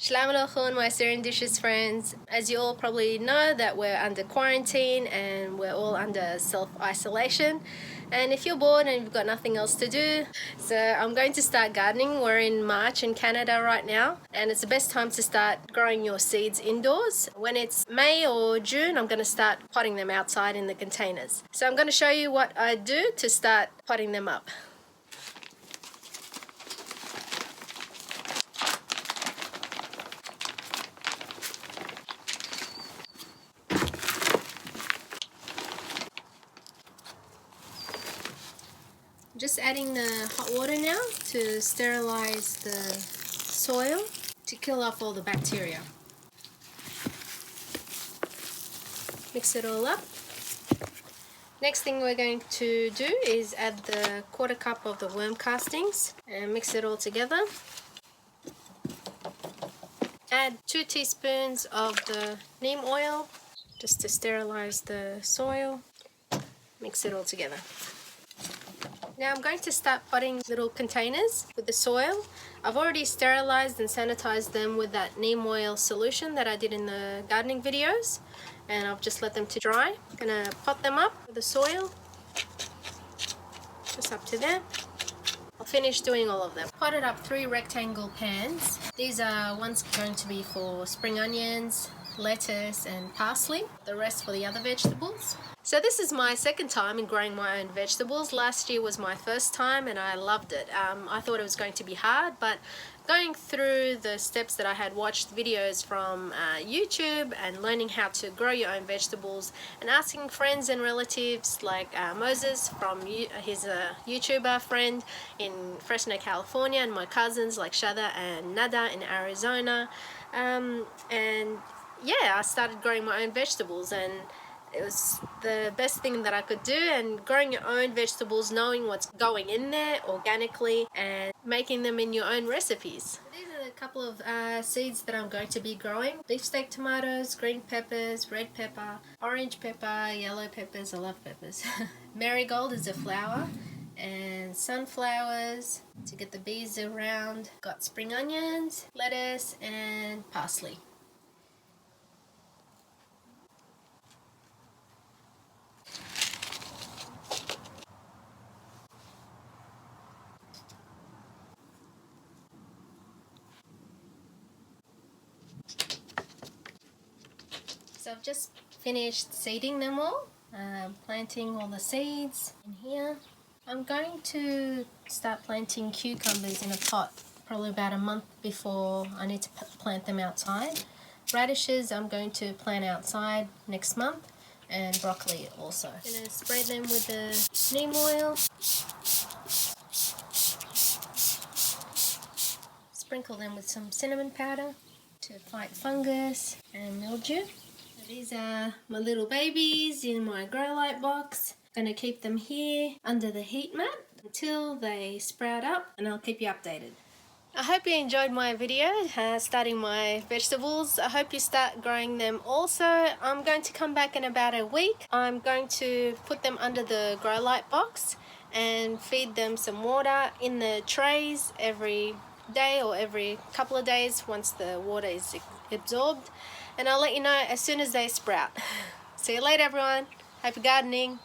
Shalom Aleichem, my Assyrian dishes friends. As you all probably know that we're under quarantine and we're all under self-isolation. And if you're bored and you've got nothing else to do, so I'm going to start gardening. We're in March in Canada right now, and it's the best time to start growing your seeds indoors. When it's May or June, I'm going to start potting them outside in the containers. So I'm going to show you what I do to start potting them up. Just adding the hot water now to sterilize the soil to kill off all the bacteria. Mix it all up. Next thing we're going to do is add the 1/4 cup of the worm castings and mix it all together. Add 2 teaspoons of the neem oil just to sterilize the soil. Mix it all together. Now I'm going to start potting little containers with the soil. I've already sterilized and sanitized them with that neem oil solution that I did in the gardening videos, and I've just let them to dry. I'm gonna pot them up with the soil, just up to there. I'll finish doing all of them. Potted up 3 rectangle pans. These are ones going to be for spring onions, lettuce and parsley, the rest for the other vegetables. So this is my second time in growing my own vegetables. Last year was my first time and I loved it. I thought it was going to be hard, but going through the steps that I had watched videos from YouTube and learning how to grow your own vegetables and asking friends and relatives like Moses from his YouTuber friend in Fresno, California, and my cousins like Shada and Nada in Arizona, and yeah, I started growing my own vegetables, and it was the best thing that I could do. And growing your own vegetables, knowing what's going in there organically and making them in your own recipes. These are a couple of seeds that I'm going to be growing. Beefsteak tomatoes, green peppers, red pepper, orange pepper, yellow peppers. I love peppers. Marigold is a flower, and sunflowers to get the bees around. Got spring onions, lettuce and parsley. So I've just finished seeding them all, planting all the seeds in here. I'm going to start planting cucumbers in a pot probably about a month before I need to plant them outside. Radishes I'm going to plant outside next month, and broccoli also. I'm going to spray them with the neem oil. Sprinkle them with some cinnamon powder to fight fungus and mildew. These are my little babies in my grow light box. I'm going to keep them here under the heat mat until they sprout up, and I'll keep you updated. I hope you enjoyed my video starting my vegetables. I hope you start growing them also. I'm going to come back in about a week. I'm going to put them under the grow light box and feed them some water in the trays every day or every couple of days once the water is absorbed, and I'll let you know as soon as they sprout. See you later everyone. Happy gardening.